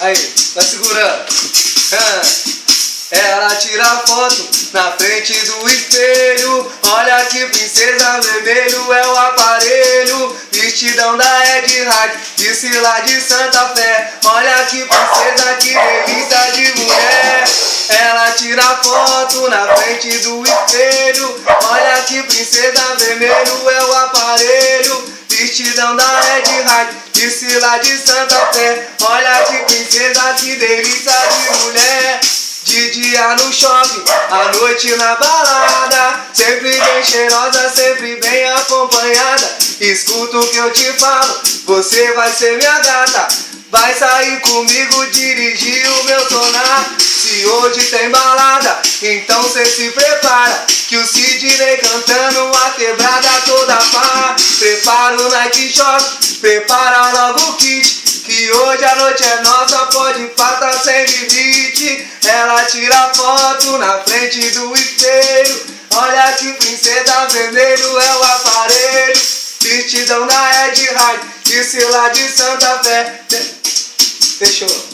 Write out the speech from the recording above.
Aí, vai segurando. Ela tira foto na frente do espelho. Olha que princesa, vermelho é o aparelho. Vestidão da Ed Hard, disse lá de Santa Fé. Olha que princesa, que delícia de mulher. Ela tira foto na frente do espelho. Olha que princesa, vermelho é o aparelho. Vestidão da Ed Hard, disse lá de Santa Fé. Olha que princesa, que delícia de mulher. De dia no shopping, à noite na balada. Sempre bem cheirosa, sempre bem acompanhada. Escuta o que eu te falo, você vai ser minha gata. Vai sair comigo, dirigir o meu sonar. Se hoje tem balada, então cê se prepara, que o Sidney cantando a quebrada toda pá. Prepara o Nike Shop, prepara logo o kit, que hoje a noite é nossa, pode patar sem limite. Ela tira foto na frente do espelho. Olha que princesa, vermelho é o aparelho. Vestidão da Ed Hard, disse lá de Santa Fé. Fechou.